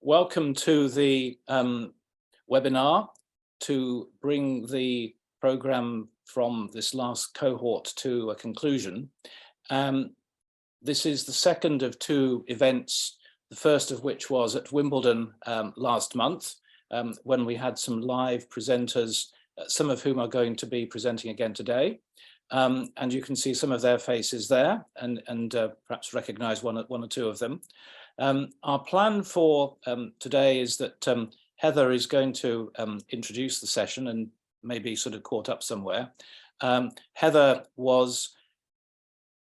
Welcome to the webinar to bring the programme from this last cohort to a conclusion. This is the second of two events, the first of which was at Wimbledon last month, when we had some live presenters, some of whom are going to be presenting again today. And you can see some of their faces there and perhaps recognise one or two of them. Our plan for today is that Heather is going to introduce the session and maybe sort of caught up somewhere. Heather was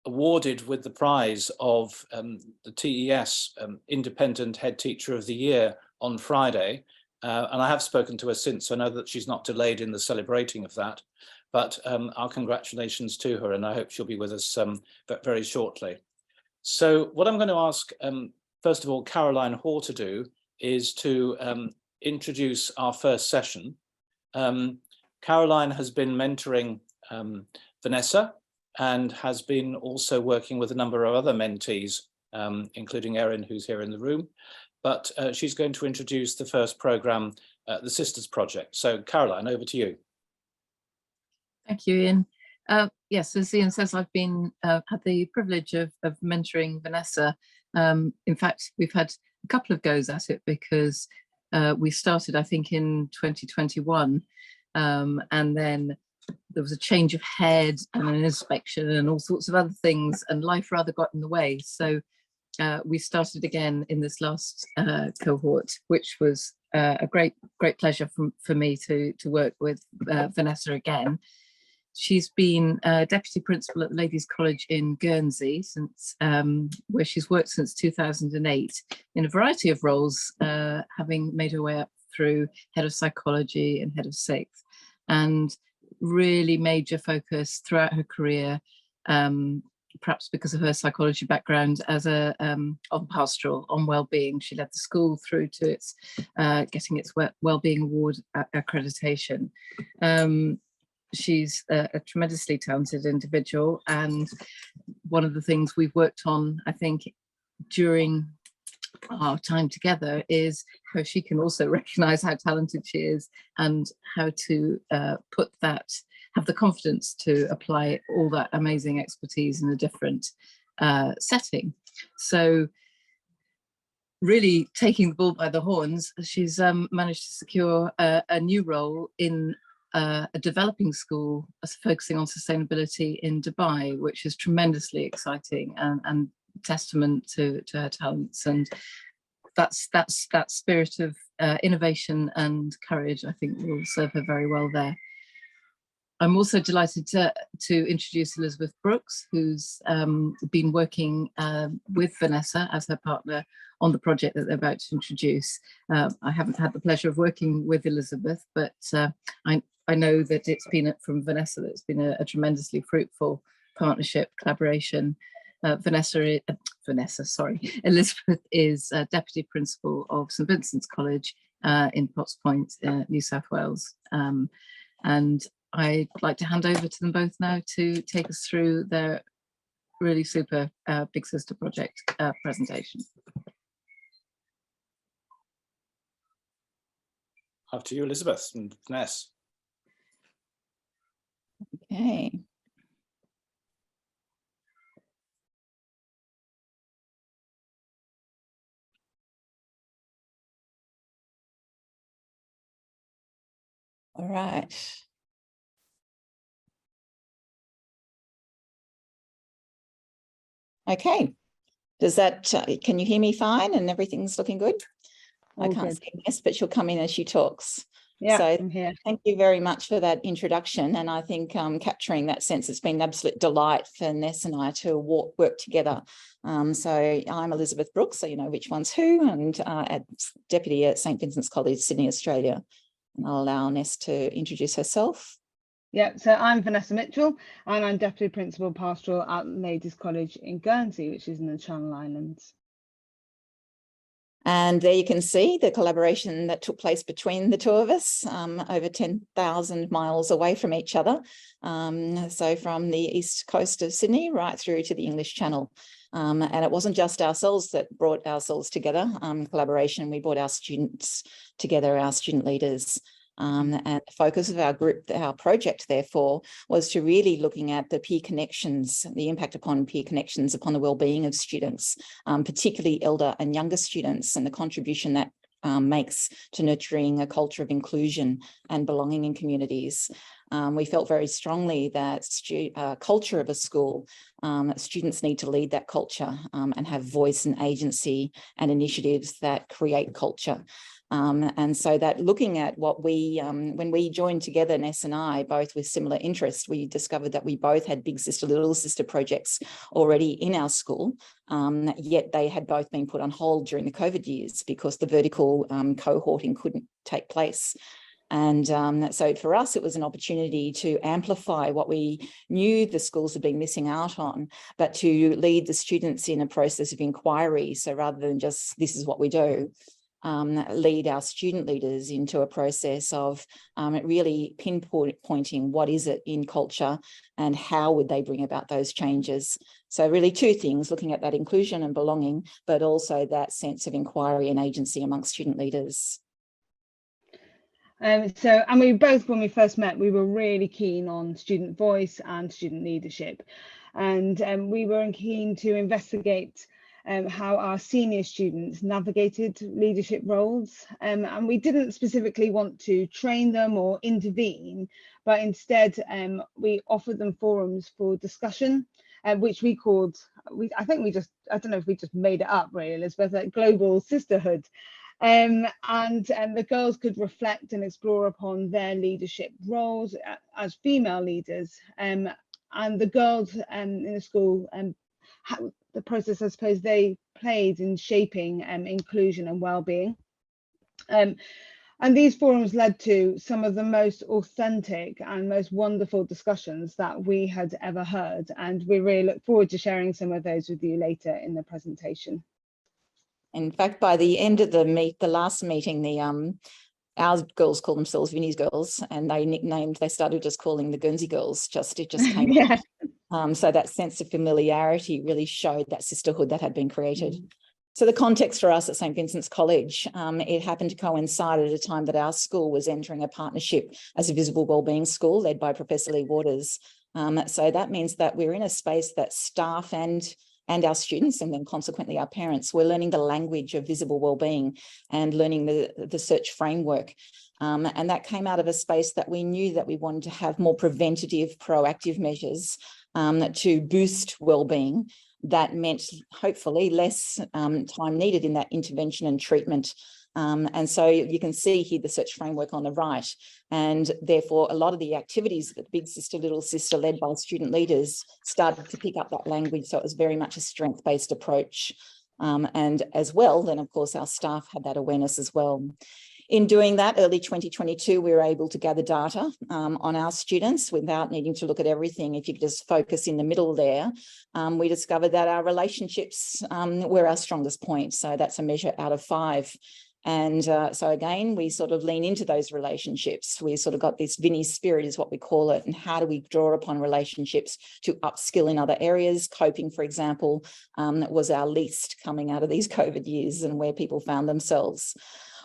awarded with the prize of the TES Independent Head Teacher of the Year on Friday. And I have spoken to her since, so I know that she's not delayed in the celebrating of that. But our congratulations to her, and I hope she'll be with us very shortly. So what I'm going to ask, first of all, Caroline Hoare to do is to introduce our first session. Caroline has been mentoring Vanessa and has been also working with a number of other mentees, including Erin, who's here in the room. But she's going to introduce the first programme, the Sisters Project. So Caroline, over to you. Thank you, Ian. Yes, as Ian says, I've been had the privilege of mentoring Vanessa. In fact, we've had a couple of goes at it because we started, I think, in 2021, and then there was a change of head and an inspection and all sorts of other things, and life rather got in the way. So we started again in this last cohort, which was a great pleasure for me to work with Vanessa again. She's been Deputy Principal at the Ladies' College in Guernsey, since where she's worked since 2008 in a variety of roles, having made her way up through Head of Psychology and Head of Sixth, and really major focus throughout her career, perhaps because of her psychology background, as a on pastoral, on well-being. She led the school through to its getting its well-being award accreditation. She's a tremendously talented individual, and one of the things we've worked on, I think, during our time together is how she can also recognise how talented she is and how to have the confidence to apply all that amazing expertise in a different setting. So really taking the bull by the horns, she's managed to secure a new role in a developing school focusing on sustainability in Dubai, which is tremendously exciting and testament to her talents. And that spirit of innovation and courage, I think, will serve her very well there. I'm also delighted to introduce Elizabeth Brooks, who's been working with Vanessa as her partner on the project that they're about to introduce. I haven't had the pleasure of working with Elizabeth, but I know that it's been from Vanessa that it's been a tremendously fruitful partnership, collaboration. Elizabeth is Deputy Principal of St Vincent's College in Potts Point, New South Wales. And I'd like to hand over to them both now to take us through their really super Big Sister Project presentation. After you, Elizabeth and Vanessa. Okay. All right. Okay. Does that, can you hear me fine and everything's looking good? I can't see Ness, but she'll come in as she talks. Yeah, so I'm here. Thank you very much for that introduction. And I think capturing that sense, it's been an absolute delight for Ness and I to work together. So I'm Elizabeth Brooks, so you know which one's who, and Deputy at St Vincent's College, Sydney, Australia. And I'll allow Ness to introduce herself. Yeah, so I'm Vanessa Mitchell, and I'm Deputy Principal Pastoral at Ladies' College in Guernsey, which is in the Channel Islands. And there you can see the collaboration that took place between the two of us, over 10,000 miles away from each other. So from the east coast of Sydney right through to the English Channel. And it wasn't just ourselves that brought ourselves together, collaboration. We brought our students together, our student leaders. And the focus of our group, our project, therefore, was to really looking at the peer connections, the impact upon peer connections upon the well-being of students, particularly elder and younger students, and the contribution that makes to nurturing a culture of inclusion and belonging in communities. We felt very strongly that culture of a school, students need to lead that culture and have voice and agency and initiatives that create culture. And so that looking at what we, when we joined together, Ness and I, both with similar interests, we discovered that we both had Big Sister, Little Sister projects already in our school, yet they had both been put on hold during the COVID years because the vertical cohorting couldn't take place. And so for us, it was an opportunity to amplify what we knew the schools had been missing out on, but to lead the students in a process of inquiry. So rather than just, this is what we do, lead our student leaders into a process of really pinpointing what is it in culture and how would they bring about those changes. So really two things, looking at that inclusion and belonging, but also that sense of inquiry and agency amongst student leaders. And we both, when we first met, we were really keen on student voice and student leadership. And we were keen to investigate how our senior students navigated leadership roles. And we didn't specifically want to train them or intervene, but instead we offered them forums for discussion, which we called, I don't know if we just made it up really, Elizabeth, like Global Sisterhood. And the girls could reflect and explore upon their leadership roles as female leaders, and the girls in the school and the process, I suppose, they played in shaping inclusion and well-being. And these forums led to some of the most authentic and most wonderful discussions that we had ever heard, and we really look forward to sharing some of those with you later in the presentation. In fact, by the end of the last meeting, our girls call themselves Vinnie's girls, and they started just calling the Guernsey girls. It just came. Yeah. So that sense of familiarity really showed that sisterhood that had been created. So the context for us at St. Vincent's College, it happened to coincide at a time that our school was entering a partnership as a visible wellbeing school led by Professor Lee Waters. So that means that we're in a space that staff and our students, and then consequently our parents, were learning the language of visible wellbeing and learning the search framework. And that came out of a space that we knew that we wanted to have more preventative, proactive measures to boost wellbeing. That meant hopefully less time needed in that intervention and treatment. And so you can see here the search framework on the right, and therefore a lot of the activities that Big Sister, Little Sister led by student leaders started to pick up that language. So it was very much a strength-based approach. And as well, then of course our staff had that awareness as well. In doing that, early 2022, we were able to gather data on our students without needing to look at everything. If you could just focus in the middle there, we discovered that our relationships were our strongest point. So that's a measure out of 5. And so again, we sort of lean into those relationships. We sort of got this Vinnie spirit is what we call it. And how do we draw upon relationships to upskill in other areas? Coping, for example, was our least coming out of these COVID years and where people found themselves.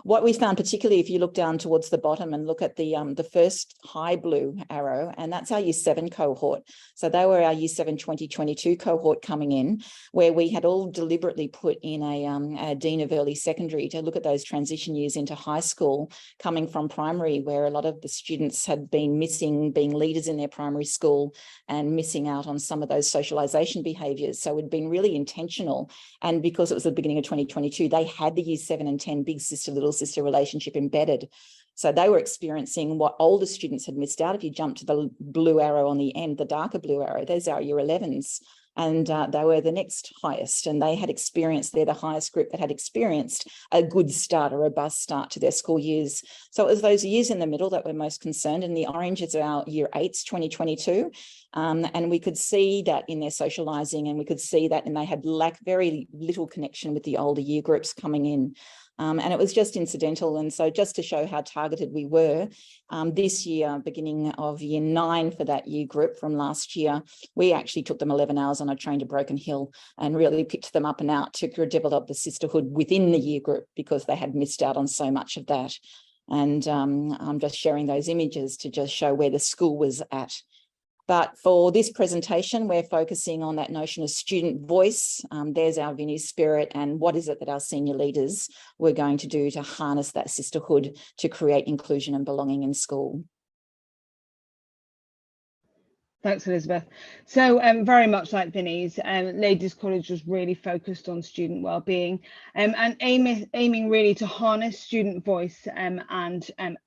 What we found, particularly if you look down towards the bottom and look at the first high blue arrow, and that's our Year 7 cohort. So they were our Year 7 2022 cohort coming in, where we had all deliberately put in a Dean of Early Secondary to look at those transition years into high school, coming from primary, where a lot of the students had been missing being leaders in their primary school and missing out on some of those socialisation behaviours. So we'd been really intentional. And because it was the beginning of 2022, they had the Year 7 and 10 Big Sister, Little Sister relationship embedded. So they were experiencing what older students had missed out. If you jump to the blue arrow on the end, the darker blue arrow, those are Year 11s. and they were the next highest, and they had experienced, they're the highest group that had experienced a good start, a robust start to their school years. So it was those years in the middle that were most concerned, and the orange is our year 8s 2022, and we could see that in their socialising, and we could see that, and they had very little connection with the older year groups coming in. And it was just incidental. And so just to show how targeted we were, this year, beginning of year 9 for that year group from last year, we actually took them 11 hours on a train to Broken Hill and really picked them up and out to develop the sisterhood within the year group, because they had missed out on so much of that. And I'm just sharing those images to just show where the school was at. But for this presentation, we're focusing on that notion of student voice. There's our Vinnie's spirit, and what is it that our senior leaders were going to do to harness that sisterhood to create inclusion and belonging in school. Thanks, Elizabeth. So very much like Vinnie's, Ladies College was really focused on student wellbeing and aiming really to harness student voice and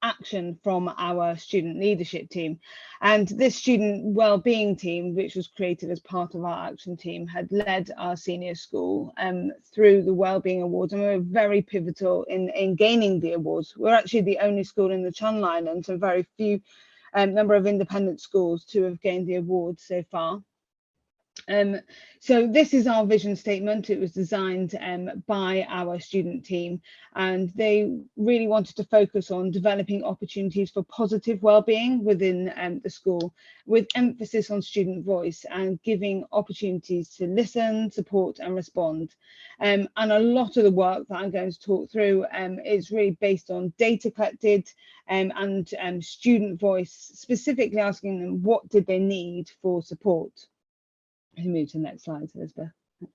action from our student leadership team. And this student wellbeing team, which was created as part of our action team, had led our senior school through the Wellbeing Awards, and we were very pivotal in gaining the awards. We're actually the only school in the Channel Islands, and very few number of independent schools to have gained the award so far. So this is our vision statement. It was designed by our student team, and they really wanted to focus on developing opportunities for positive wellbeing within the school, with emphasis on student voice and giving opportunities to listen, support and respond. And a lot of the work that I'm going to talk through is really based on data collected and student voice, specifically asking them what did they need for support. Move to the next slide, Elizabeth. Thanks.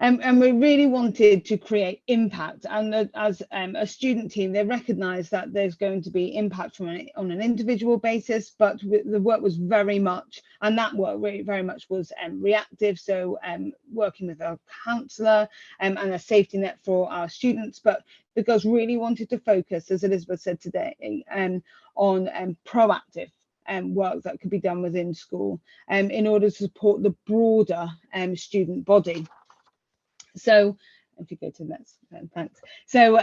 And we really wanted to create impact, and as a student team, they recognised that there's going to be impact on an individual basis, but the work was very much, and that work really very much was reactive, so working with a counsellor and a safety net for our students. But the girls really wanted to focus, as Elizabeth said today, on proactive work that could be done within school in order to support the broader student body. So if you go to the next, thanks. So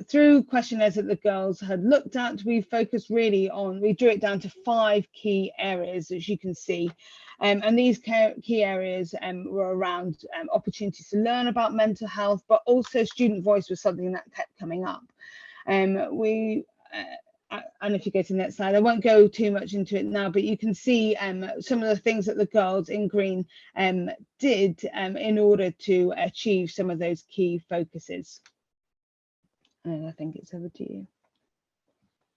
through questionnaires that the girls had looked at, we focused really on, we drew it down to 5 key areas, as you can see. And these key areas were around opportunities to learn about mental health, but also student voice was something that kept coming up. And if you go to the next slide, I won't go too much into it now, but you can see some of the things that the girls in green did in order to achieve some of those key focuses. And I think it's over to you.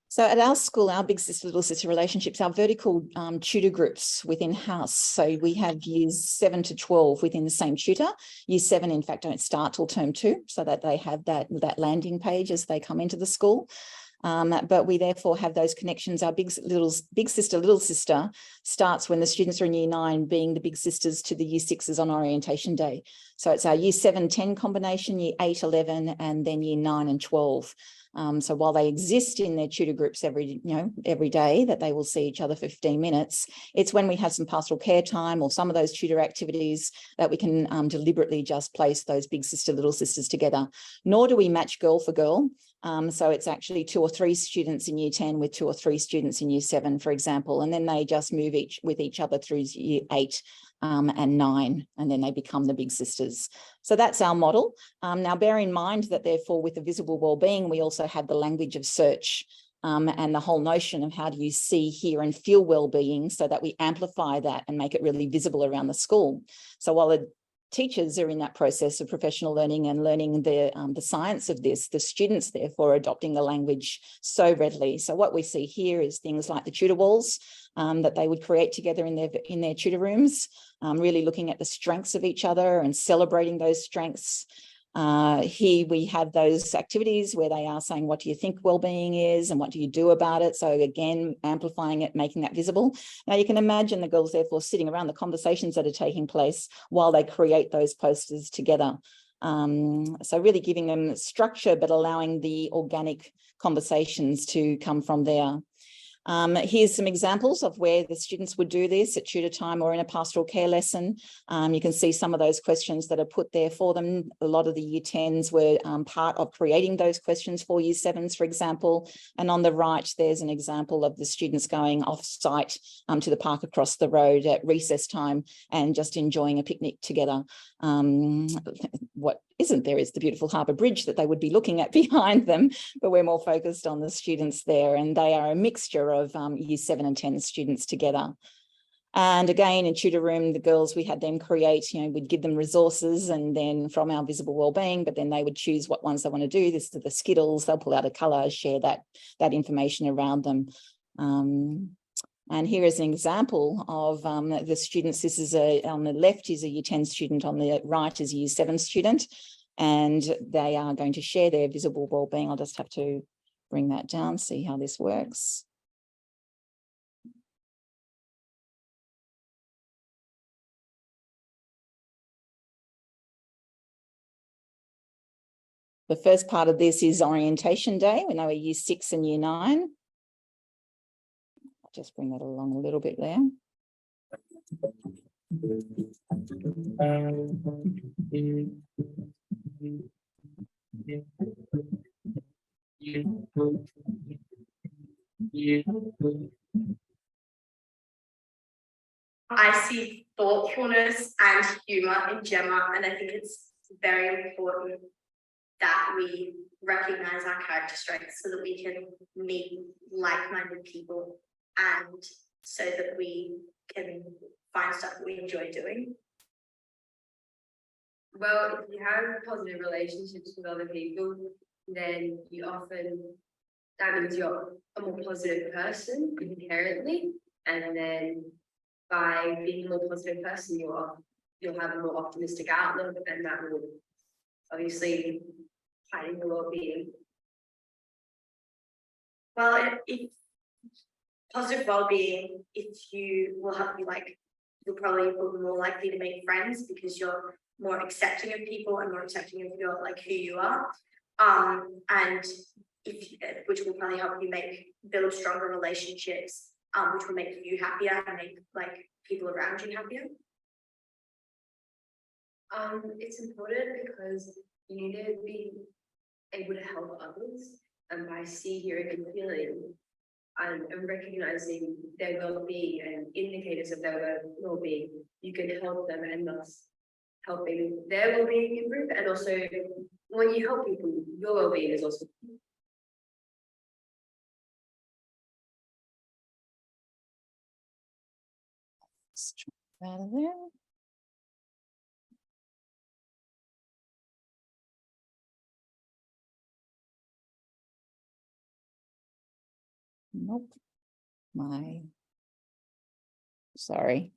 So at our school, our big sister, little sister relationships, our vertical tutor groups within house. So we have years 7 to 12 within the same tutor. Year 7, in fact, don't start till term 2, so that they have that landing page as they come into the school. But we therefore have those connections. Our big sister, little sister starts when the students are in year 9, being the big sisters to the year 6s on orientation day. So it's our year 7-10 combination, year 8-11, and then year 9 and 12. So while they exist in their tutor groups every day, that they will see each other for 15 minutes, it's when we have some pastoral care time or some of those tutor activities that we can deliberately just place those big sister, little sisters together. Nor do we match girl for girl. So it's actually 2 or 3 students in year 10 with 2 or 3 students in year 7, for example, and then they just move with each other through year 8 and 9, and then they become the big sisters. So that's our model. Now, bear in mind that therefore with the visible wellbeing, we also have the language of search and the whole notion of how do you see, hear and feel wellbeing, so that we amplify that and make it really visible around the school. So while the teachers are in that process of professional learning and learning the science of this, the students therefore are adopting the language so readily. So what we see here is things like the tutor walls that they would create together in their tutor rooms, really looking at the strengths of each other and celebrating those strengths. Here we have those activities where they are saying, what do you think wellbeing is and what do you do about it? So again, amplifying it, making that visible. Now you can imagine the girls therefore sitting around the conversations that are taking place while they create those posters together. So really giving them structure, but allowing the organic conversations to come from there. Here's some examples of where the students would do this at tutor time or in a pastoral care lesson. You can see some of those questions that are put there for them. A lot of the year 10s were part of creating those questions for year 7s, for example. And on the right, there's an example of the students going off-site to the park across the road at recess time and just enjoying a picnic together. What isn't there is the beautiful harbour bridge that they would be looking at behind them, but we're more focused on the students there, and they are a mixture of year 7 and 10 students together. And again, in tutor room, the girls, we had them create, we'd give them resources and then from our visible wellbeing, but then they would choose what ones they want to do. This is the Skittles, they'll pull out a colour, share that information around them. And here is an example of the students. This is on the left is a year 10 student, on the right is a year 7 student, and they are going to share their visible wellbeing. I'll just have to bring that down, see how this works. The first part of this is orientation day when they were year 6 and year 9. Just bring that along a little bit there. I see thoughtfulness and humour in Gemma, and I think it's very important that we recognise our character strengths so that we can meet like-minded people and so that we can find stuff that we enjoy doing. Well, if you have positive relationships with other people, then you often, that means you're a more positive person inherently, and then by being a more positive person, you'll have a more optimistic outlook, and that will obviously heighten your well-being. Well, if positive well-being, if you will have you'll probably be more likely to make friends because you're more accepting of people and more accepting of your who you are, and which will probably help you build stronger relationships, which will make you happier and make people around you happier. It's important because you need to be able to help others, and by hearing and feeling and recognizing their well-being and indicators of their well-being, you can help them and thus helping their well-being improve. And also when you help people, your well-being is also Out of there. Nope. Sorry.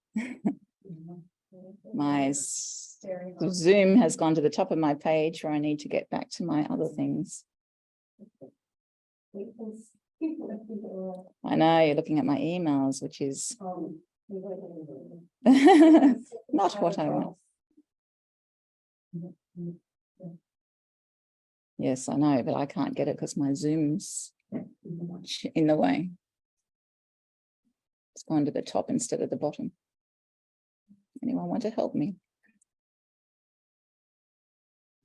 My Zoom has gone to the top of my page where I need to get back to my other things. I know you're looking at my emails, which is not what I want. Yes, I know, but I can't get it because my Zoom's in the way. It's gone to the top instead of the bottom. Anyone want to help me?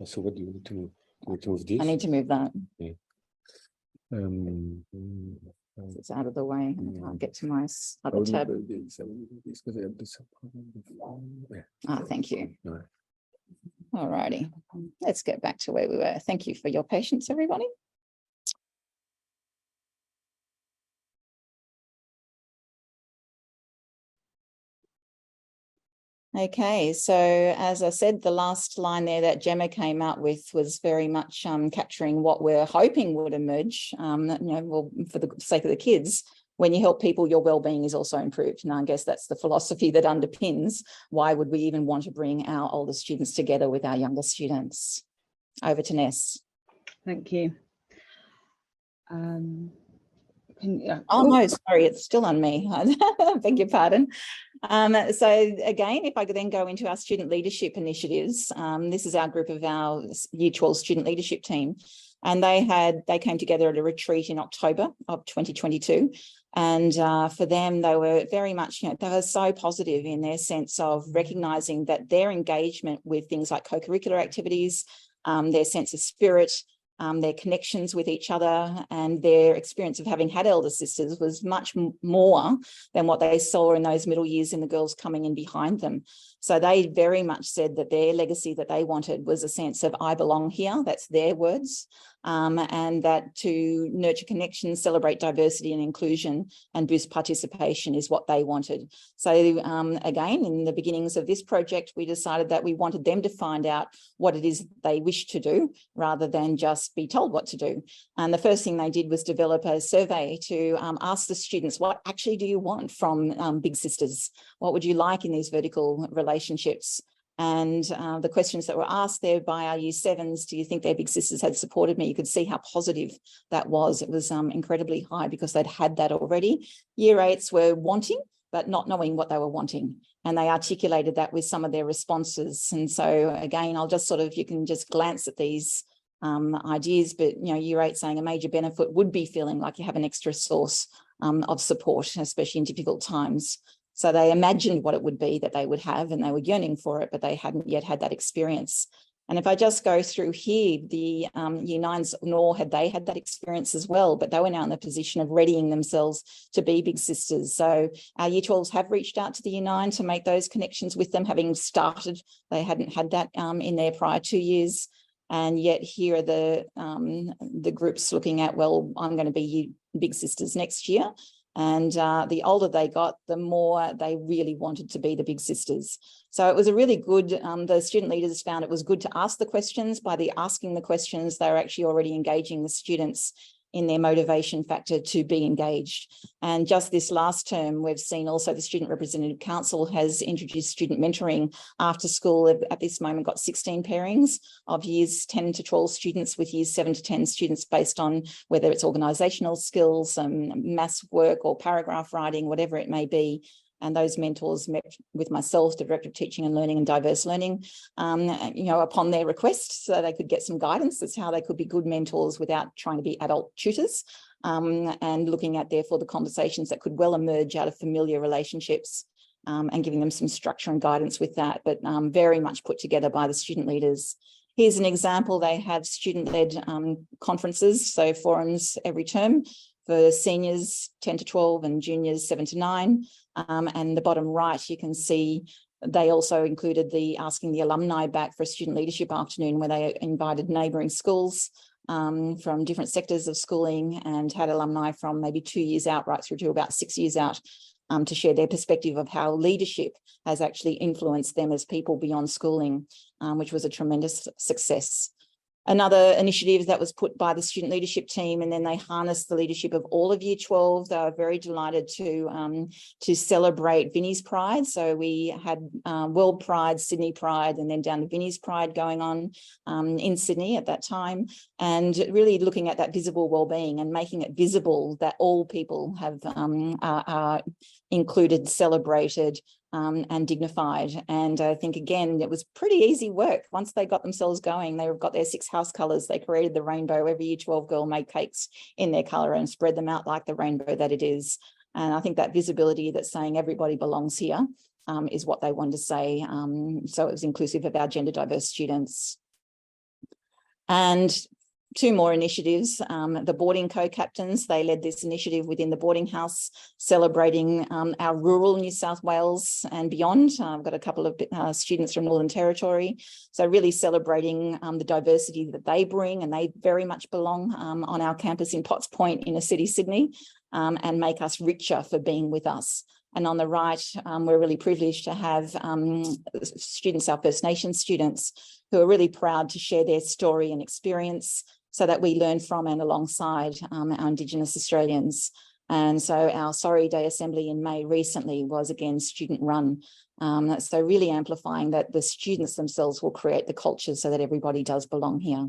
So what do you need to move? You need to move this? I need to move that. Okay. It's out of the way. I can't get to my other tab. Thank you. No. All righty. Let's get back to where we were. Thank you for your patience, everybody. Okay, so as I said, the last line there that Gemma came up with was very much capturing what we're hoping would emerge, well, for the sake of the kids. When you help people, your well-being is also improved. And I guess that's the philosophy that underpins why would we even want to bring our older students together with our younger students. Over to Ness. Thank you. Oh, no, sorry, it's still on me. I beg your pardon. So again, if I could then go into our student leadership initiatives, this is our group of our Year 12 student leadership team. And they came together at a retreat in October of 2022. And for them, they were very much, they were so positive in their sense of recognising that their engagement with things like co-curricular activities, their sense of spirit, their connections with each other, and their experience of having had elder sisters was much more than what they saw in those middle years in the girls coming in behind them. So they very much said that their legacy that they wanted was a sense of I belong here, that's their words, and that to nurture connections, celebrate diversity and inclusion and boost participation is what they wanted. So again, in the beginnings of this project, we decided that we wanted them to find out what it is they wish to do rather than just be told what to do. And the first thing they did was develop a survey to ask the students, what actually do you want from Big Sisters? What would you like in these vertical relationships? And the questions that were asked there by our Year 7s, do you think their Big Sisters had supported me? You could see how positive that was. It was incredibly high because they'd had that already. Year 8s were wanting, but not knowing what they were wanting. And they articulated that with some of their responses. And so again, I'll just you can just glance at these ideas, but Year 8 saying a major benefit would be feeling like you have an extra source of support, especially in difficult times. So they imagined what it would be that they would have, and they were yearning for it, but they hadn't yet had that experience. And if I just go through here, the Year 9s, nor had they had that experience as well, but they were now in the position of readying themselves to be Big Sisters. So our Year 12s have reached out to the Year 9 to make those connections with them, having started. They hadn't had that in their prior 2 years. And yet here are the groups looking at, well, I'm going to be Big Sisters next year. And the older they got, the more they really wanted to be the Big Sisters. So it was a really good, the student leaders found it was good to ask the questions. By the asking the questions, they were actually already engaging the students in their motivation factor to be engaged. And just this last term, we've seen also the Student Representative Council has introduced student mentoring after school. At this moment, got 16 pairings of years 10 to 12 students with years 7 to 10 students based on whether it's organisational skills, maths work or paragraph writing, whatever it may be. And those mentors met with myself, the Director of Teaching and Learning and Diverse Learning, upon their request, so they could get some guidance as to how they could be good mentors without trying to be adult tutors, and looking at, therefore, the conversations that could well emerge out of familiar relationships, and giving them some structure and guidance with that, but very much put together by the student leaders. Here's an example. They have student-led conferences, so forums every term for seniors 10 to 12 and juniors 7 to 9. And the bottom right, you can see they also included asking the alumni back for a student leadership afternoon where they invited neighbouring schools from different sectors of schooling and had alumni from maybe 2 years out right through to about 6 years out to share their perspective of how leadership has actually influenced them as people beyond schooling, which was a tremendous success. Another initiative that was put by the student leadership team, and then they harnessed the leadership of all of Year 12. They were very delighted to celebrate Vinnie's Pride. So we had World Pride, Sydney Pride, and then down to Vinnie's Pride going on in Sydney at that time, and really looking at that visible wellbeing and making it visible that all people have are included, celebrated, and dignified. And I think, again, it was pretty easy work. Once they got themselves going, they've got their 6 house colours. They created the rainbow. Every Year 12 girl made cakes in their colour and spread them out like the rainbow that it is. And I think that visibility that's saying everybody belongs here is what they wanted to say. So it was inclusive of our gender diverse students. And 2 more initiatives. The boarding co-captains, they led this initiative within the boarding house, celebrating our rural New South Wales and beyond. I've got a couple of students from Northern Territory. So really celebrating the diversity that they bring, and they very much belong on our campus in Potts Point, inner city Sydney, and make us richer for being with us. And on the right, we're really privileged to have students, our First Nations students, who are really proud to share their story and experience so that we learn from and alongside our Indigenous Australians. And so our Sorry Day Assembly in May recently was again student run. So really amplifying that the students themselves will create the culture so that everybody does belong here.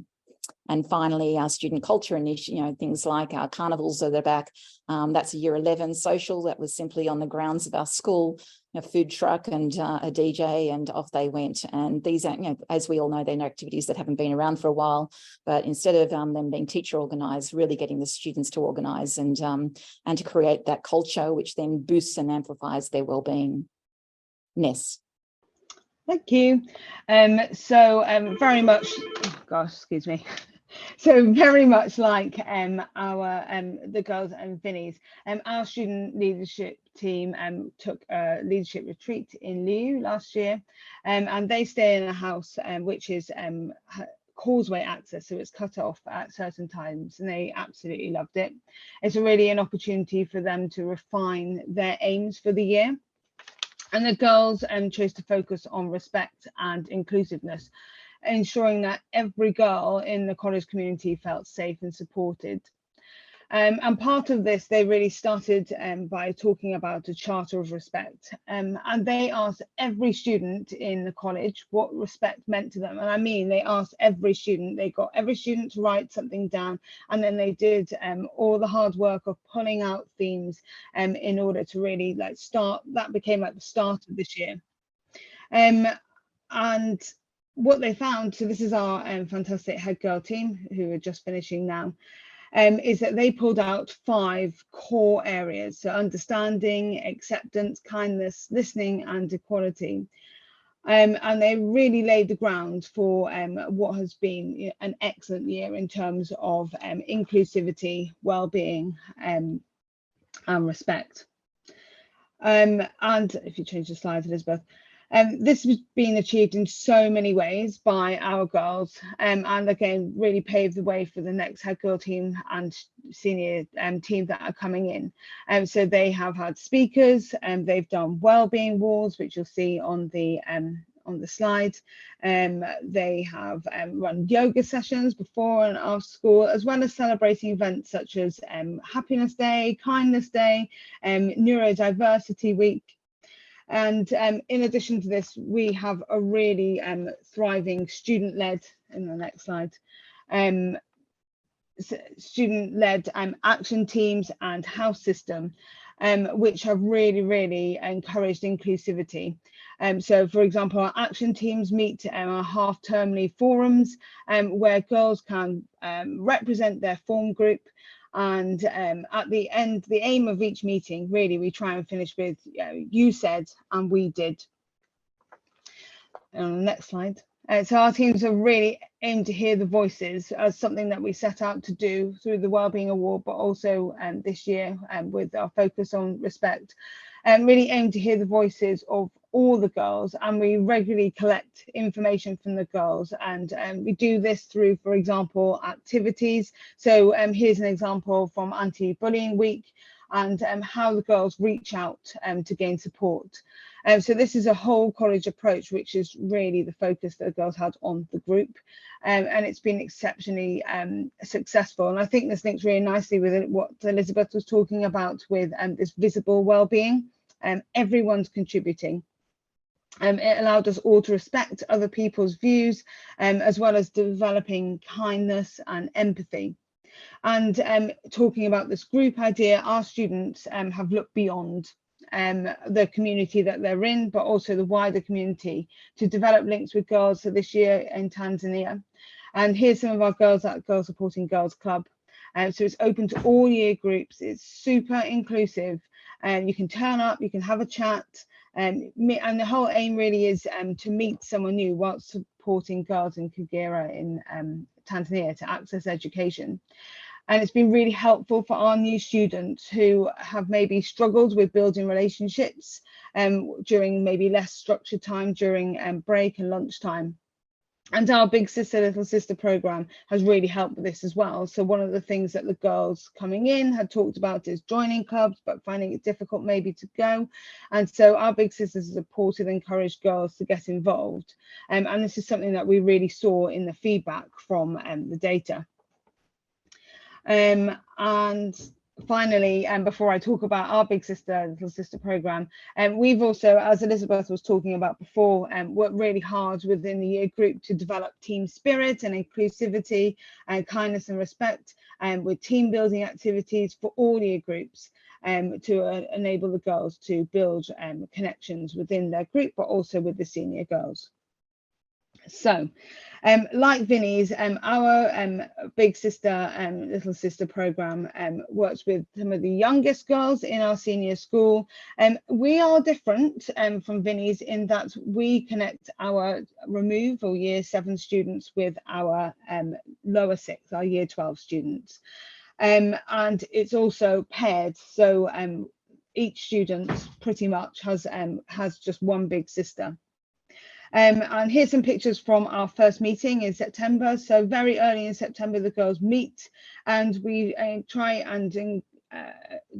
And finally, our student culture initiative, things like our carnivals that are back. That's a year 11 social that was simply on the grounds of our school, a food truck and a DJ, and off they went. And these are, as we all know, they're activities that haven't been around for a while, but instead of them being teacher organised, really getting the students to organise and to create that culture, which then boosts and amplifies their wellbeing. Ness. Thank you. Very much, oh gosh, excuse me. So very much like the girls and Vinnie's, our student leadership team took a leadership retreat in Liu last year, and they stay in a house which is causeway access, so it's cut off at certain times, and they absolutely loved it. It's really an opportunity for them to refine their aims for the year. And the girls chose to focus on respect and inclusiveness, ensuring that every girl in the college community felt safe and supported. And part of this, they really started by talking about a charter of respect. And they asked every student in the college what respect meant to them. And I mean, they asked every student, they got every student to write something down. And then they did all the hard work of pulling out themes in order to really start, that became like the start of this year. And what they found, so this is our fantastic head girl team who are just finishing now, is that they pulled out 5 core areas: so understanding, acceptance, kindness, listening, and equality. And they really laid the ground for what has been an excellent year in terms of inclusivity, well-being, and respect. And if you change the slide, Elizabeth. This has been achieved in so many ways by our girls, and again really paved the way for the next head girl team and senior team that are coming in. So they have had speakers, and they've done wellbeing walls, which you'll see on the slide. They have run yoga sessions before and after school, as well as celebrating events such as Happiness Day, Kindness Day, Neurodiversity Week. And in addition to this, we have a really thriving student-led, in the next slide, student-led action teams and house system, which have really encouraged inclusivity. So for example, our action teams meet our half-termly forums, where girls can represent their form group. And at the end, the aim of each meeting, really, we try and finish with you said and we did. And on the next slide. So our teams are really aimed to hear the voices as something that we set out to do through the Wellbeing Award, but also this year with our focus on respect, and really aim to hear the voices of all the girls. And we regularly collect information from the girls, and we do this through, for example, activities. So here's an example from Anti-Bullying Week, and how the girls reach out to gain support. So this is a whole college approach, which is really the focus that the girls had on the group, and it's been exceptionally successful. And I think this links really nicely with what Elizabeth was talking about with this visible well-being. Everyone's contributing. It allowed us all to respect other people's views, as well as developing kindness and empathy. And talking about this group idea, our students have looked beyond the community that they're in, but also the wider community, to develop links with girls. So this year in Tanzania, and here's some of our girls at Girls Supporting Girls Club. So it's open to all year groups. It's super inclusive, and you can turn up, you can have a chat, and the whole aim really is to meet someone new whilst supporting girls in Kagera in Tanzania to access education. And it's been really helpful for our new students who have maybe struggled with building relationships during maybe less structured time during break and lunchtime. And our Big Sister Little Sister program has really helped with this as well. So one of the things that the girls coming in had talked about is joining clubs, but finding it difficult maybe to go. And so our Big Sisters have supported and encouraged girls to get involved. And this is something that we really saw in the feedback from the data. And finally, and before I talk about our Big Sister, Little Sister program, we've also, as Elizabeth was talking about before, worked really hard within the year group to develop team spirit and inclusivity and kindness and respect, and with team building activities for all year groups to enable the girls to build connections within their group, but also with the senior girls. So, like Vinnie's, our Big Sister, Little Sister program works with some of the youngest girls in our senior school. We are different from Vinnie's in that we connect our removal year 7 students with our lower 6, our year 12 students. And it's also paired, so each student pretty much has just one big sister. And here's some pictures from our first meeting in September. So very early in September, the girls meet, and we try and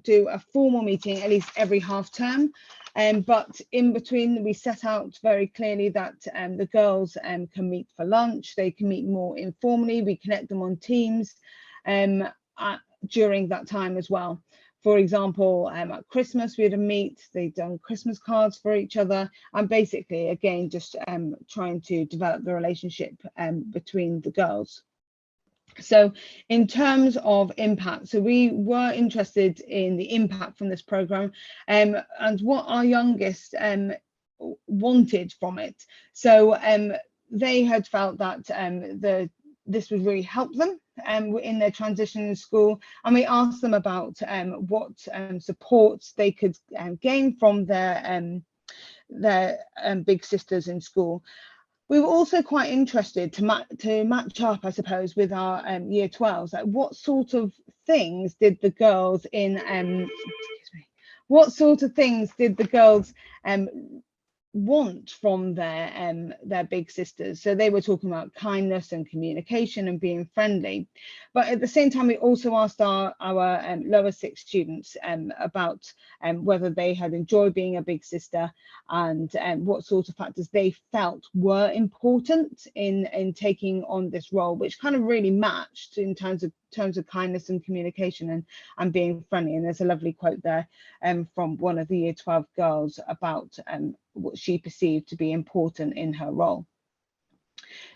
do a formal meeting at least every half term. But in between, we set out very clearly that the girls can meet for lunch, they can meet more informally, we connect them on Teams during that time as well. For example, at Christmas, we had a meet, they'd done Christmas cards for each other, and basically, again, just trying to develop the relationship between the girls. So in terms of impact, so we were interested in the impact from this program and what our youngest wanted from it. So they had felt that this would really help them in their transition in school, and we asked them about what supports they could gain from their big sisters in school. We were also quite interested to match up, I suppose, with our year 12s. Like, what sort of things did the girls in what sort of things did the girls want from their big sisters? So they were talking about kindness and communication and being friendly, but at the same time we also asked our lower 6 students about whether they had enjoyed being a big sister and what sort of factors they felt were important in taking on this role, which kind of really matched in terms of kindness and communication and being friendly. And there's a lovely quote there from one of the year 12 girls about what she perceived to be important in her role.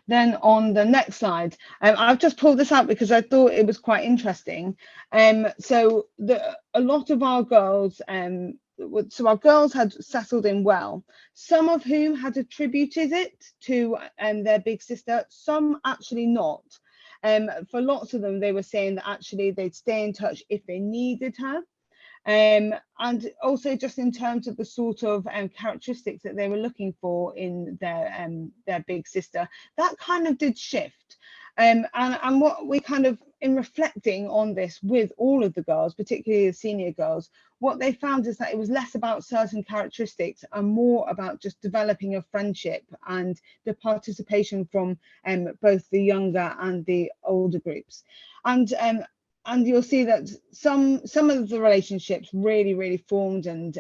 Then on the next slide, I've just pulled this out because I thought it was quite interesting. So a lot of our girls, so our girls had settled in well, some of whom had attributed it to their big sister, some actually not. For lots of them, they were saying that actually they'd stay in touch if they needed her. And also just in terms of the sort of characteristics that they were looking for in their big sister, that kind of did shift. And what we kind of, in reflecting on this with all of the girls, particularly the senior girls, what they found is that it was less about certain characteristics and more about just developing a friendship and the participation from both the younger and the older groups. And you'll see that some of the relationships really formed and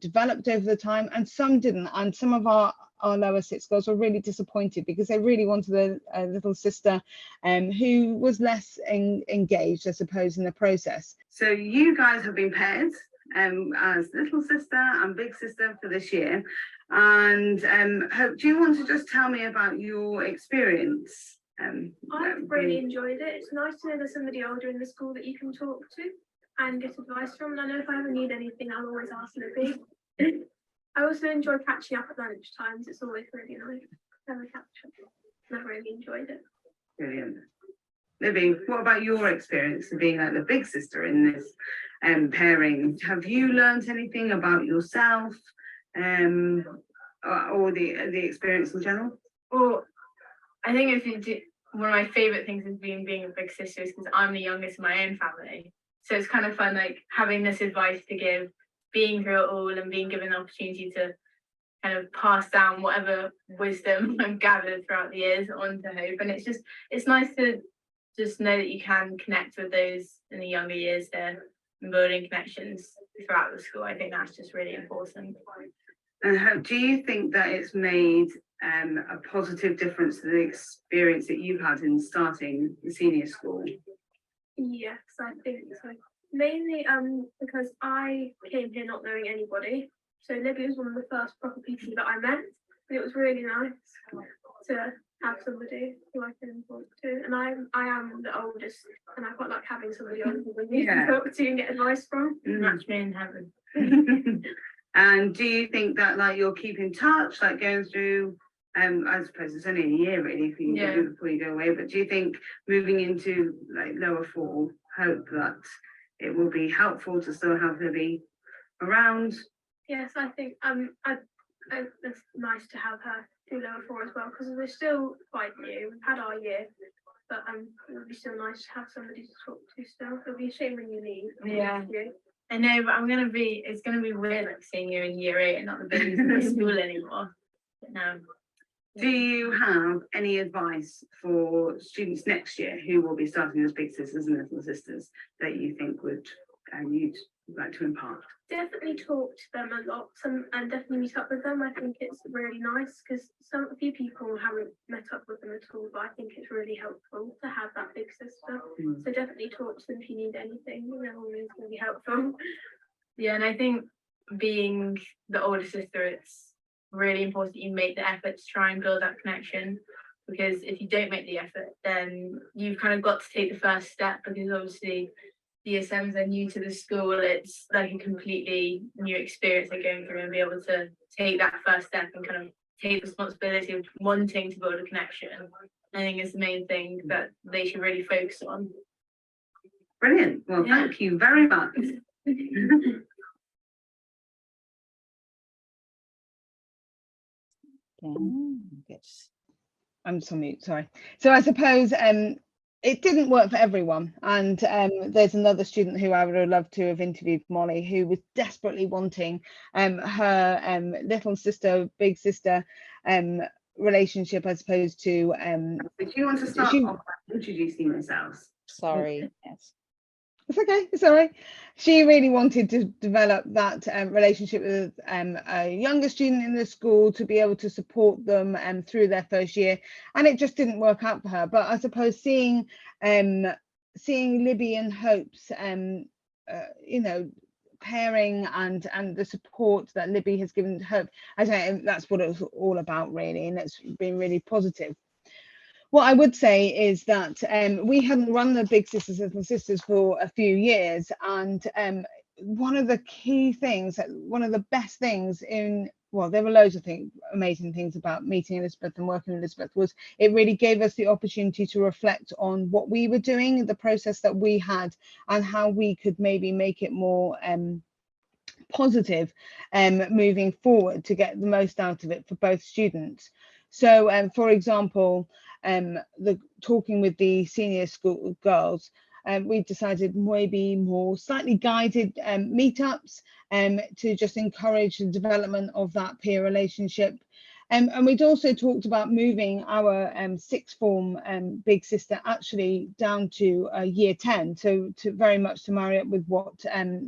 developed over the time, and some didn't. And some of our lower 6 girls were really disappointed because they really wanted a little sister who was less engaged, I suppose, in the process. So you guys have been paired as little sister and big sister for this year. And Hope, do you want to just tell me about your experience? I've really enjoyed it. It's nice to know there's somebody older in the school that you can talk to and get advice from. And I know if I ever need anything, I'll always ask Libby. I also enjoy catching up at lunch times. It's always really nice to have a catch up. And I've really enjoyed it. Brilliant. Libby, what about your experience of being like the big sister in this pairing? Have you learned anything about yourself or the experience in general? Well, I think if you do, one of my favourite things is being a big sister is because I'm the youngest in my own family. So it's kind of fun, like having this advice to give, being through it all and being given the opportunity to kind of pass down whatever wisdom I've gathered throughout the years onto Hope. And it's nice to just know that you can connect with those in the younger years there and building connections throughout the school. I think that's just really important. And Hope, do you think that it's made a positive difference to the experience that you've had in starting the senior school? Yes, I think so. Mainly because I came here not knowing anybody. So Libby was one of the first proper people that I met. And it was really nice to have somebody who I can talk to. And I am the oldest, and I quite like having somebody older than me to talk to and get advice from. That's me in heaven. And do you think that like you'll keep in touch, like going through I suppose it's only a year really for you before you go away, but do you think moving into like lower four, hope that it will be helpful to still have Libby around? Yes, I think it's nice to have her do lower four as well, because we're still quite new. We've had our year, but it would be still nice to have somebody to talk to still. It'll be a shame when you leave. Yeah. I know, but it's gonna be weird like seeing you in year 8 and not the babies in the school anymore. But no. Do you have any advice for students next year who will be starting as big sisters and little sisters that you think would you'd like to impart? Definitely talk to them a lot, and definitely meet up with them. I think it's really nice because a few people haven't met up with them at all, but I think it's really helpful to have that big sister. So definitely talk to them if you need anything. They're always really helpful. Yeah, and I think being the older sister, it's really important you make the effort to try and build that connection, because if you don't make the effort, then you've kind of got to take the first step, because obviously the year 7s are new to the school. It's like a completely new experience they're going through, and be able to take that first step and kind of take responsibility of wanting to build a connection, I think is the main thing that they should really focus on. Brilliant. Well, thank you very much. I'm so mute, sorry. So I suppose it didn't work for everyone, and there's another student who I would have loved to have interviewed, Molly, who was desperately wanting her little sister, big sister relationship, as opposed to do you want to start off by introducing yourselves? Sorry. Yes. It's okay, it's all right. She really wanted to develop that relationship with a younger student in the school, to be able to support them through their first year, and it just didn't work out for her. But I suppose seeing Libby and Hope's pairing and the support that Libby has given to Hope, I think that's what it was all about really, and it's been really positive. What I would say is that we hadn't run the Big Sisters Little Sisters for a few years, and one of the key things, one of the best things there were loads of amazing things about meeting Elizabeth and working with Elizabeth, was it really gave us the opportunity to reflect on what we were doing, the process that we had, and how we could maybe make it more positive moving forward to get the most out of it for both students. So for example, talking with the senior school girls, we decided maybe more slightly guided meetups to just encourage the development of that peer relationship. And we'd also talked about moving our sixth form big sister actually down to year 10, so to very much to marry up with what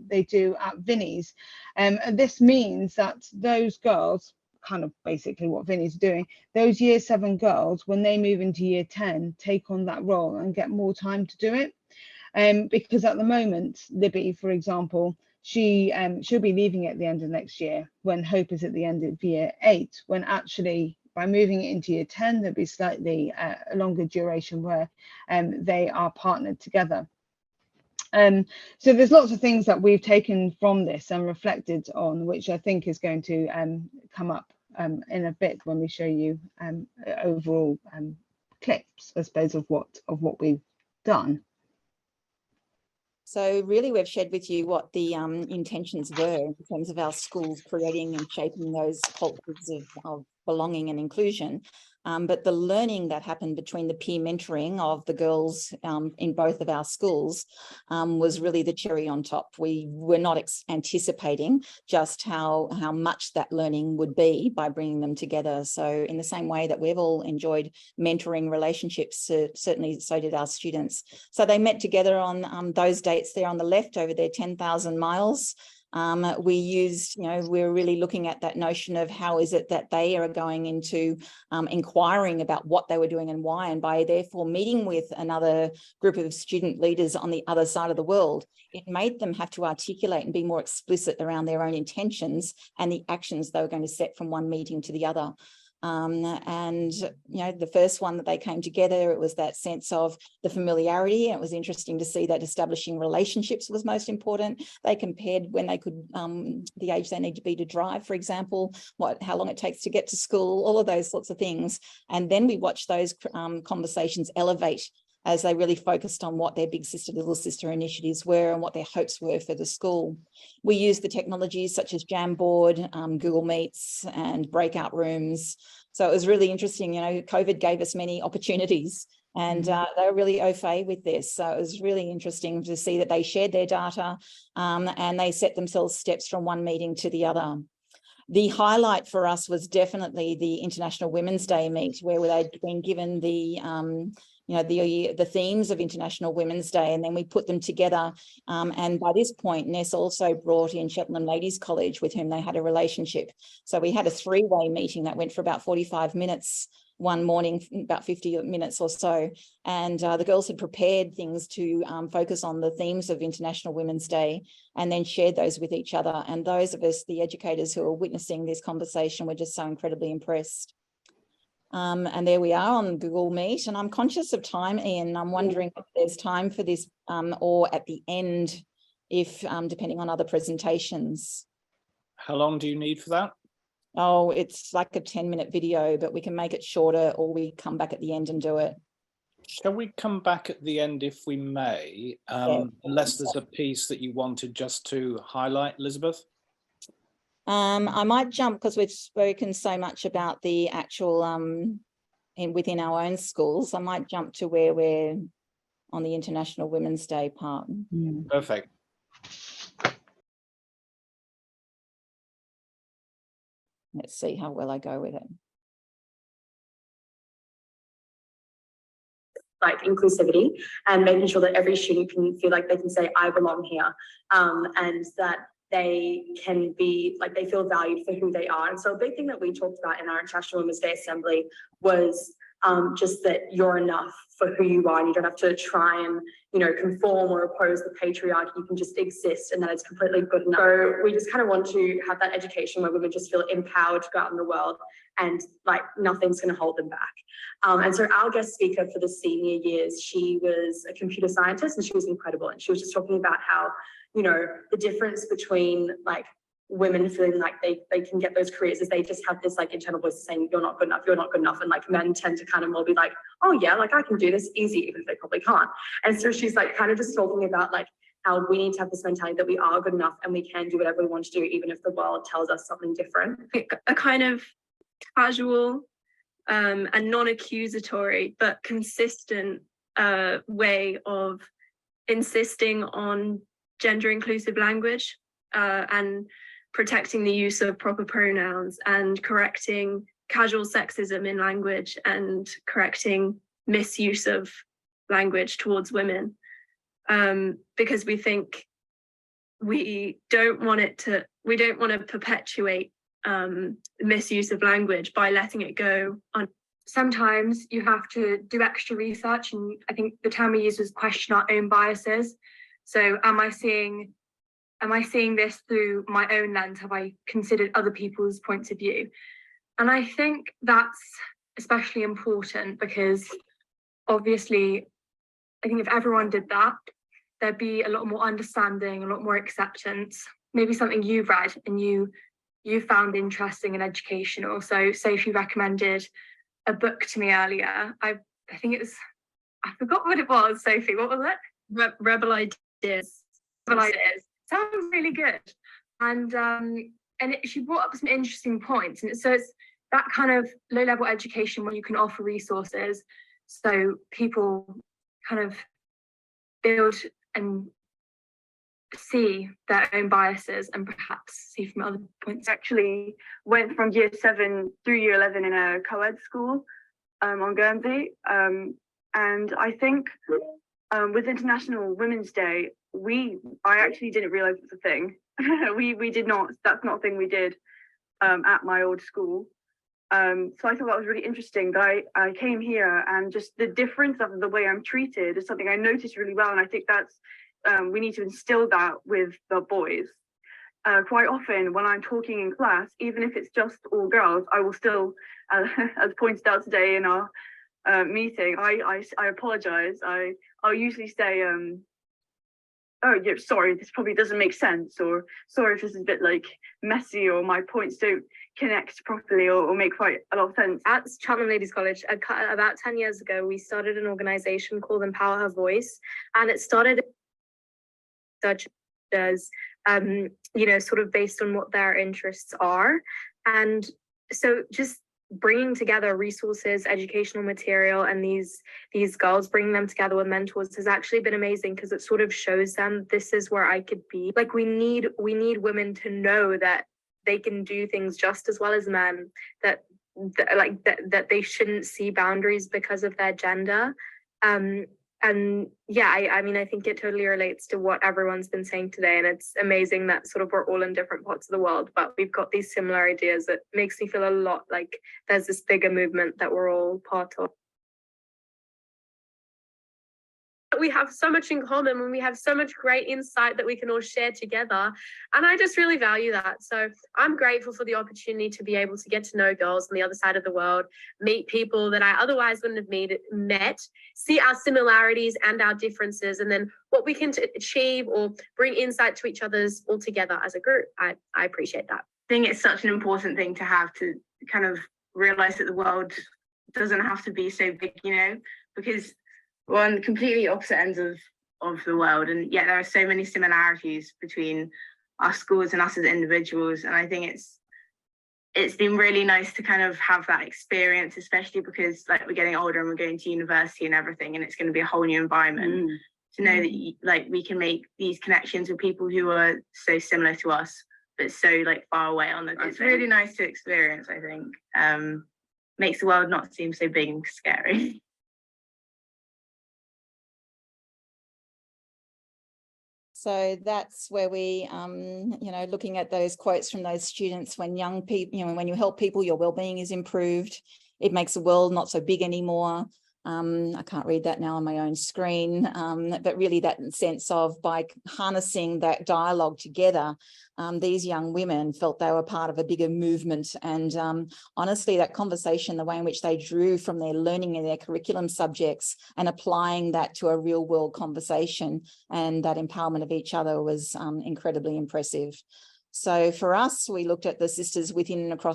they do at Vinnie's. And this means that those girls, kind of basically what Vinnie's doing, those year 7 girls, when they move into year 10, take on that role and get more time to do it. Because at the moment, Libby, for example, she'll be leaving at the end of next year, when Hope is at the end of year 8, when actually by moving it into year 10, there'll be slightly a longer duration where they are partnered together. So there's lots of things that we've taken from this and reflected on, which I think is going to come up in a bit when we show you overall clips, I suppose, of what we've done. So really, we've shared with you what the intentions were in terms of our schools creating and shaping those cultures of belonging and inclusion. But the learning that happened between the peer mentoring of the girls in both of our schools was really the cherry on top. We were not anticipating just how much that learning would be by bringing them together. So in the same way that we've all enjoyed mentoring relationships, certainly so did our students. So they met together on those dates there on the left over their 10,000 miles. We used, we're really looking at that notion of how is it that they are going into inquiring about what they were doing and why, and by therefore meeting with another group of student leaders on the other side of the world, it made them have to articulate and be more explicit around their own intentions and the actions they were going to set from one meeting to the other. The first one that they came together, it was that sense of the familiarity. It was interesting to see that establishing relationships was most important. They compared when they could, the age they need to be to drive, for example, how long it takes to get to school, all of those sorts of things. And then we watched those conversations elevate as they really focused on what their big sister, little sister initiatives were and what their hopes were for the school. We used the technologies such as Jamboard, Google Meets and breakout rooms. So it was really interesting. COVID gave us many opportunities and they were really au fait with this. So it was really interesting to see that they shared their data and they set themselves steps from one meeting to the other. The highlight for us was definitely the International Women's Day meet, where they'd been given the themes of International Women's Day, and then we put them together. And by this point, Ness also brought in Cheltenham Ladies College, with whom they had a relationship. So we had a three-way meeting that went for about 45 minutes one morning, about 50 minutes or so. And the girls had prepared things to focus on the themes of International Women's Day and then shared those with each other. And those of us, the educators who were witnessing this conversation, were just so incredibly impressed. And there we are on Google Meet, and I'm conscious of time, Ian. I'm wondering if there's time for this or at the end, if depending on other presentations. How long do you need for that? Oh, it's like a 10-minute video, but we can make it shorter, or we come back at the end and do it. Shall we come back at the end if we may, unless there's a piece that you wanted just to highlight, Elizabeth? I might jump, because we've spoken so much about the actual within our own schools. I might jump to where we're on the International Women's Day part. Perfect. Let's see how well I go with it. Like inclusivity and making sure that every student can feel like they can say, I belong here, and that they can be like, they feel valued for who they are. And so a big thing that we talked about in our International Women's Day Assembly was just that you're enough for who you are, and you don't have to try and, conform or oppose the patriarchy. You can just exist, and that it's completely good enough. So we just kind of want to have that education where women just feel empowered to go out in the world, and like nothing's going to hold them back. And so our guest speaker for the senior years, she was a computer scientist, and she was incredible. And she was just talking about how, the difference between like women feeling like they can get those careers is they just have this like internal voice saying, you're not good enough. And like men tend to kind of more be like, oh yeah, like I can do this easy, even if they probably can't. And so she's like kind of just talking about like how we need to have this mentality that we are good enough and we can do whatever we want to do, even if the world tells us something different. A kind of casual and non-accusatory but consistent way of insisting on gender inclusive language and protecting the use of proper pronouns and correcting casual sexism in language and correcting misuse of language towards women, because we think we don't want to perpetuate misuse of language by letting it go on. Sometimes you have to do extra research, and I think the term we used was question our own biases. So am I seeing this through my own lens? Have I considered other people's points of view? And I think that's especially important because obviously I think if everyone did that, there'd be a lot more understanding, a lot more acceptance, maybe something you've read and you found interesting and educational. So say if you recommended a book to me earlier, I think it was, I forgot what it was, Sophie, what was it? Rebel Ideas. Sounds really good. And she brought up some interesting points. And so it's that kind of low-level education where you can offer resources so people kind of build and see their own biases and perhaps see from other points. Actually went from year 7 through year 11 in a co-ed school on Guernsey. And I think with International Women's Day, I actually didn't realize it was a thing. we did not, that's not a thing we did at my old school. So I thought that was really interesting, but I came here and just the difference of the way I'm treated is something I noticed really well. And I think that's, we need to instill that with the boys. Quite often when I'm talking in class, even if it's just all girls, I will still, as pointed out today in our meeting, I apologize. I'll usually say, oh yeah, sorry, this probably doesn't make sense, or sorry if this is a bit like messy, or my points don't connect properly or make quite a lot of sense. At Cheltenham Ladies College, about 10 years ago, we started an organization called Empower Her Voice, and it started such as, you know, sort of based on what their interests are. And so just bringing together resources, educational material, and these girls, bringing them together with mentors has actually been amazing, because it sort of shows them this is where I could be. Like we need women to know that they can do things just as well as men, that they shouldn't see boundaries because of their gender. And yeah, I mean, I think it totally relates to what everyone's been saying today. And it's amazing that sort of we're all in different parts of the world, but we've got these similar ideas. That makes me feel a lot like there's this bigger movement that we're all part of. We have so much in common, and we have so much great insight that we can all share together. And I just really value that. So I'm grateful for the opportunity to be able to get to know girls on the other side of the world, meet people that I otherwise wouldn't have met, see our similarities and our differences, and then what we can achieve or bring insight to each other's all together as a group. I appreciate that. I think it's such an important thing to have, to kind of realize that the world doesn't have to be so big, you know, because we're on completely opposite ends of the world, and yet there are so many similarities between our schools and us as individuals. And I think it's been really nice to kind of have that experience, especially because like we're getting older and we're going to university and everything, and it's going to be a whole new environment. To know that like we can make these connections with people who are so similar to us but so like far away on the, it's really nice to experience. I think makes the world not seem so big and scary. So that's where we, you know, looking at those quotes from those students, when young people, you know, when you help people, your well-being is improved. It makes the world not so big anymore. I can't read that now on my own screen, but really that sense of by harnessing that dialogue together, these young women felt they were part of a bigger movement. And honestly, that conversation, the way in which they drew from their learning and their curriculum subjects and applying that to a real world conversation and that empowerment of each other was incredibly impressive. So for us, we looked at the sisters within and across